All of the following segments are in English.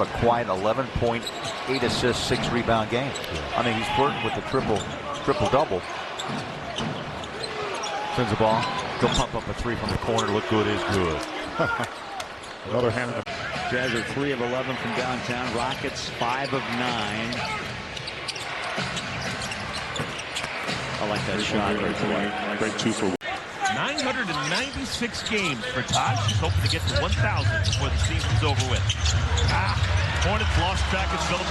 a quiet 11 point, 8 assists, 6 rebound game. I mean, he's flirting with the triple-double. Sends the ball. He'll pump up a 3 from the corner. Look good is good. Another hand in the Jazz are 3 of 11 from downtown. Rockets 5 of 9. I like that shot right there. great 2 for 996 games for Taj. He's hoping to get to 1,000 before the season's over with. Hornets lost track of Philip.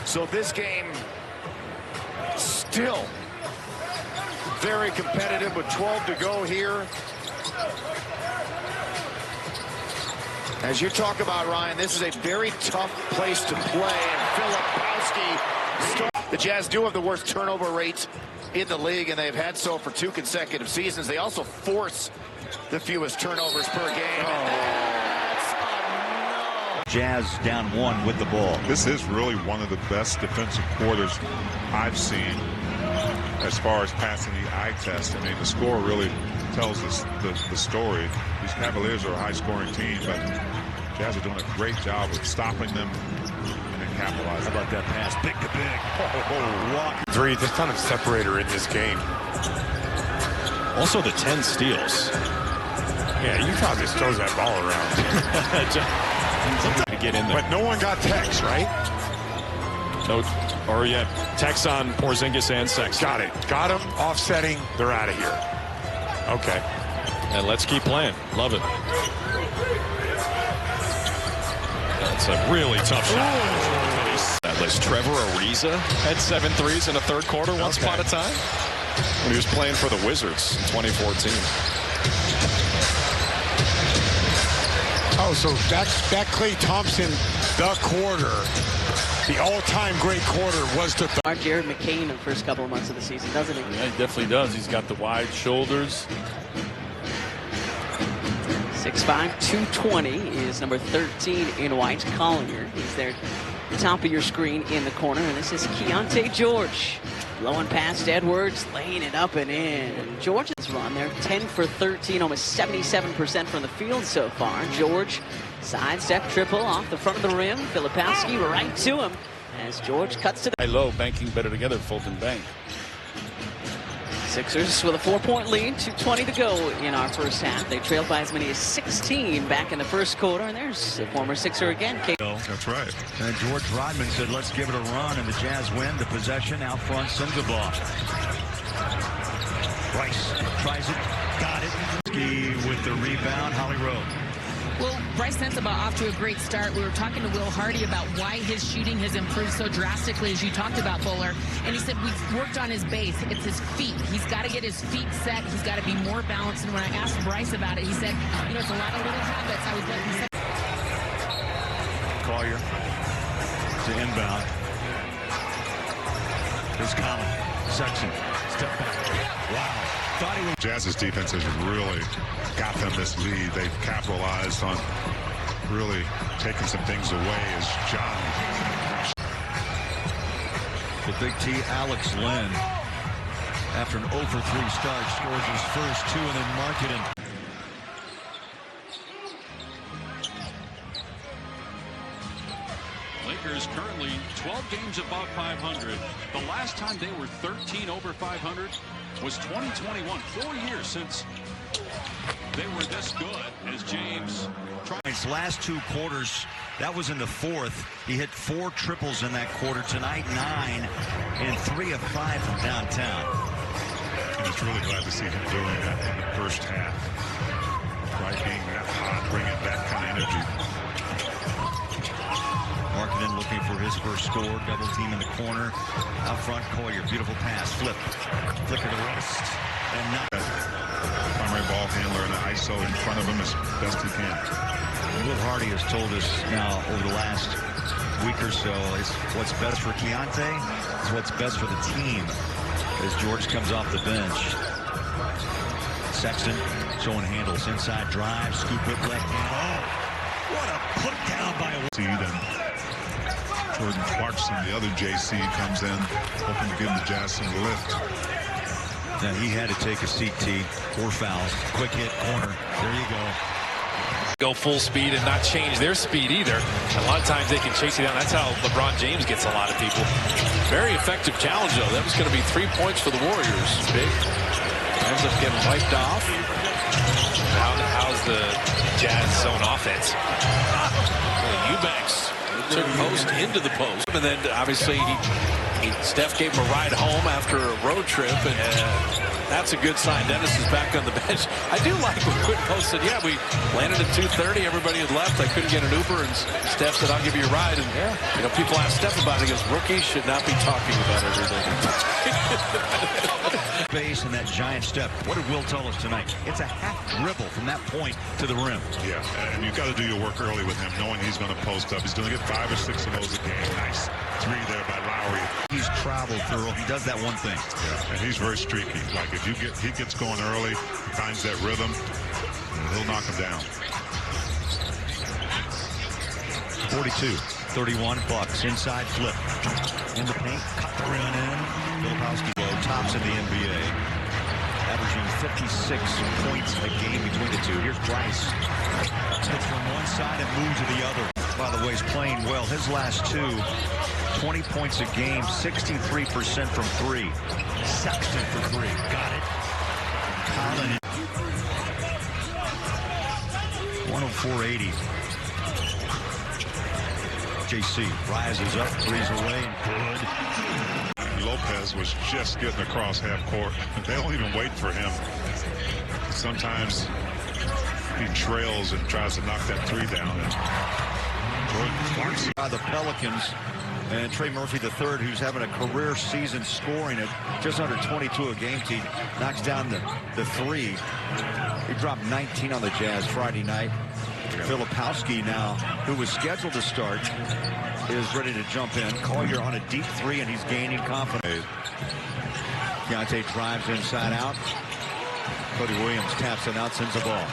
So this game still very competitive with 12 to go here. As you talk about, Ryan, this is a very tough place to play. And Filipowski, the Jazz do have the worst turnover rate in the league, and they've had so for 2 consecutive seasons. They also force the fewest turnovers per game. Jazz down 1 with the ball. This is really one of the best defensive quarters I've seen as far as passing the eye test. I mean, the score really tells us the story. These Cavaliers are a high-scoring team, but Jazz are doing a great job of stopping them and then capitalizing. How about that pass? Big to big. Walker. 3, there's a ton of separator in this game. Also the 10 steals. Yeah, Utah just throws that ball around. To get in there. But no one got Tex, right? No, or yeah, Tex on Porzingis and Sexton. Got it. Got him. Offsetting. They're out of here. Okay. And let's keep playing. Love it. That's a really tough shot. That list. Trevor Ariza had 7 threes in a third quarter once upon a time when he was playing for the Wizards in 2014. Oh, so that Klay Thompson, the quarter, the all-time great quarter was the Jared McCain in the first couple of months of the season, doesn't he? Yeah, he definitely does. He's got the wide shoulders. 6'5", 220 is number 13 in white, Collier. He's there, top of your screen in the corner, and this is Keontae George. Blowing past Edwards, laying it up and in. And George's run there, 10 for 13, almost 77% from the field so far. George, sidestep triple off the front of the rim. Filipowski right to him as George cuts to the High-low, banking better together, Fulton Bank. Sixers with a 4-point lead, 2:20 to go in our first half. They trailed by as many as 16 back in the first quarter, and there's the former Sixer again. That's right. And George Rodman said, let's give it a run, and the Jazz win the possession out front. Sends the ball. Bryce tries it, got it. With the rebound, Holly Rowe. Well, Bryce Sensabaugh off to a great start. We were talking to Will Hardy about why his shooting has improved so drastically, as you talked about, Fuller. And he said we've worked on his base. It's his feet. He's got to get his feet set. He's got to be more balanced. And when I asked Bryce about it, he said, you know, it's a lot of little habits. I was letting him say. Collier to inbound. Here's Collin. Sexton. Step back. Wow. Jazz's defense has really got them this lead. They've capitalized on really taking some things away as John. The Big T, Alex Len, after an 0 for 3 start, scores his first 2 and then Markkanen. Lakers currently 12 games above 500. The last time they were 13 over 500 was 2021. 4 years since they were this good as James tried. His last 2 quarters, that was in the 4th. He hit 4 triples in that quarter. Tonight, 9 and 3 of 5 from downtown. I was really glad to see him doing that in the first half. Right, being that hot, bringing that kind of energy. Markkanen looking for his first score. Double team in the corner. Out front, Collier. Beautiful pass. Flip. Flicker to wrist. And not. Primary ball handler in the ISO in front of him as best he can. Will Hardy has told us now over the last week or so is what's best for Keontae is what's best for the team as George comes off the bench. Sexton showing handles. Inside drive. Scoop it left hand. Oh, what a put down by a Jordan Clarkson, the other JC, comes in, hoping to give the Jazz some lift. Now he had to take a CT, 4 fouls, quick hit, corner. There you go. go full speed and not change their speed either. A lot of times they can chase you down. That's how LeBron James gets a lot of people. Very effective challenge, though. That was going to be 3 points for the Warriors. Big. Ends up getting wiped off. How's the Jazz zone offense? Eubanks took post into the post. And then, obviously, Steph gave him a ride home after a road trip, and that's a good sign. Dennis is back on the bench. I do like when Quinn Post said, yeah, we landed at 2:30. Everybody had left. I couldn't get an Uber, and Steph said, I'll give you a ride. And, you know, people ask Steph about it. He goes, rookies should not be talking about everything. Base and that giant step. What did Will tell us tonight? It's a half dribble from that point to the rim. Yeah, and you've got to do your work early with him, knowing he's going to post up. He's going to get 5 or 6 of those a game. Nice 3 there by Lowry. He's traveled through. He does that one thing. Yeah, and he's very streaky. Like if he gets going early, finds that rhythm, he'll knock him down. 42-31 Bucks. Inside flip. In the paint. Cut the rim in. Filipowski tops in the NBA. Averaging 56 points a game between the two. Here's Bryce. Hits from one side and moves to the other. By the way, he's playing well. His last 2, 20 points a game, 63% from 3. Sexton for 3. Got it. Collin. 104-80. JC rises up, 3's away, and good. Lopez was just getting across half court. They don't even wait for him. Sometimes he trails and tries to knock that 3 down. By the Pelicans, and Trey Murphy III, who's having a career season scoring at just under 22 a game. He knocks down the 3. He dropped 19 on the Jazz Friday night. Filipowski now, who was scheduled to start, is ready to jump in. Collier on a deep 3, and he's gaining confidence. Keontae drives inside out. Cody Williams taps it out, sends the ball.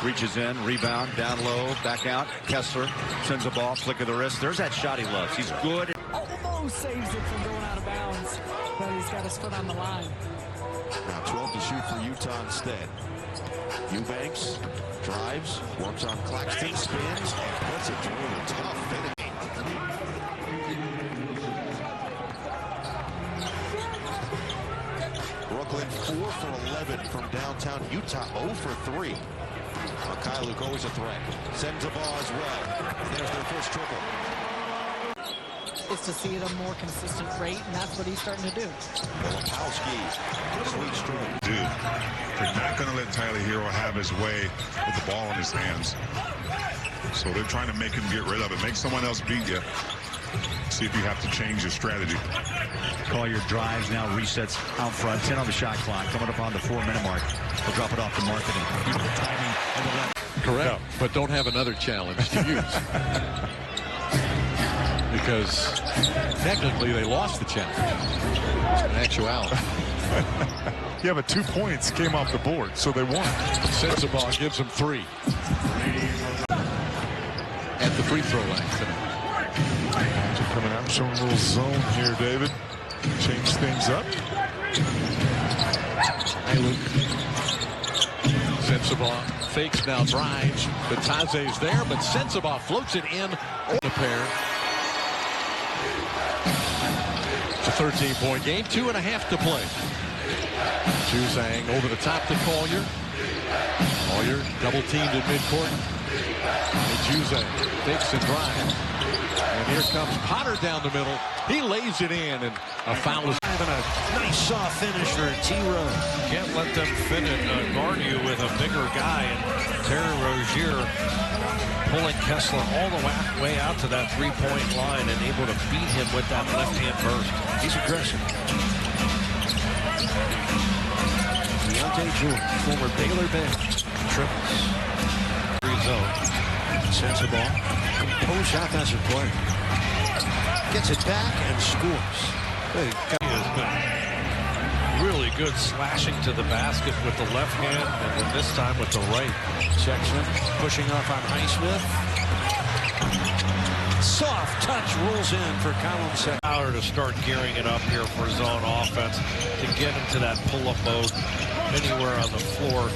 Reaches in, rebound, down low, back out. Kessler sends the ball, flick of the wrist. There's that shot he loves. He's good. Almost saves it from going out of bounds, but he's got his foot on the line. Now 12 to shoot for Utah instead. Eubanks drives, works on Claxton, spins, and puts it through a tough finish. Brooklyn 4 for 11 from downtown. Utah 0 for 3. Kyle Luke always a threat. Sends the ball as well. There's their first triple. Is to see it at a more consistent rate, and that's what he's starting to do. Filipowski, sweet stroke. Dude, they're not going to let Tyler Hero have his way with the ball in his hands. So they're trying to make him get rid of it. Make someone else beat you. See if you have to change your strategy. Collier drives, now resets out front. 10 on the shot clock. Coming up on the 4-minute mark. He'll drop it off to marketing. Beautiful timing on the left. Correct, but don't have another challenge to use. Because technically they lost the challenge. In actuality. Yeah, but 2 points came off the board, so they won. Sensabaugh gives them 3. At the free throw line tonight. Coming out, showing a little zone here, David. Change things up. Sensabaugh fakes, now drives. Bataze's there, but Sensabaugh floats it in the pair. It's a 13-point game, 2.5 to play. Juzang over the top to Collier. Collier double teamed at midcourt. And Juzang fakes and drives. And here comes Potter down the middle. He lays it in, and a foul is having a nice soft finish for T-Rose. Can't let them guard you with a bigger guy. And Terry Rozier pulling Kessler all the way out to that three-point line and able to beat him with that left-hand burst. He's aggressive. Keontae George, former Baylor bench, triples. Zone. Sends the ball. Composed offensive play. Gets it back and scores. He has been really good slashing to the basket with the left hand, and then this time with the right. Sexton pushing off on Highsmith. Soft touch rolls in for Colin Sexton. Power to start gearing it up here for zone offense to get into that pull-up mode anywhere on the floor.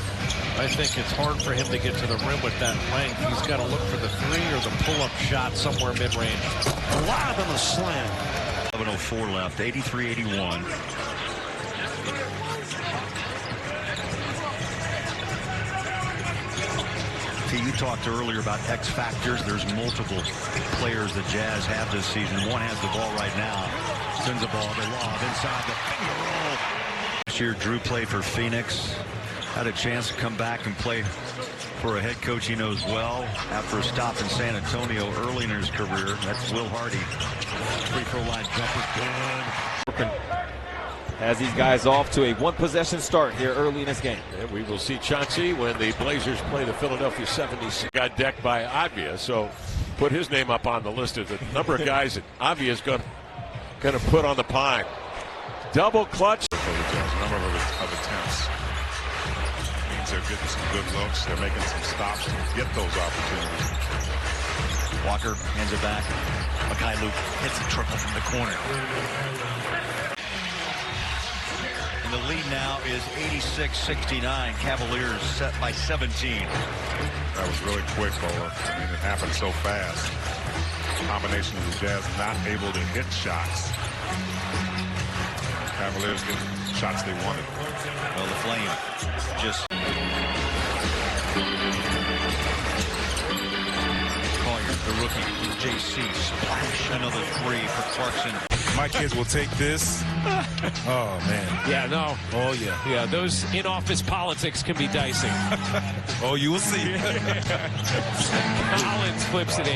I think it's hard for him to get to the rim with that length. He's got to look for the three or the pull-up shot somewhere mid-range. Lob and a slam. 11:04 left, 83-81. You talked earlier about X factors. There's multiple players the Jazz have this season. One has the ball right now. Sends the ball, the lob inside the finger roll. This year, Drew played for Phoenix. Had a chance to come back and play for a head coach he knows well after a stop in San Antonio early in his career. That's Will Hardy. Free throw line jumper good. Has these guys off to a one-possession start here early in this game. And we will see Chauncey when the Blazers play the Philadelphia 76. Got decked by Avia, so put his name up on the list of the number of guys that Avia's going to put on the pine. Double clutch. For the Jazz, a number of attempts. Means they're getting some good looks. They're making some stops to get those opportunities. Walker hands it back. Mykhailiuk hits a triple from the corner. And the lead now is 86-69. Cavaliers set by 17. That was really quick, Bowler. I mean, it happened so fast. Combination of the Jazz not able to hit shots. Cavaliers getting shots they wanted. Well, the Flame just... Collier, the rookie, JC, splash another three for Clarkson. My kids will take this. Oh, man. Yeah, no. Oh, yeah. Yeah, those in-office politics can be dicey. Oh, you will see. Collins flips it in.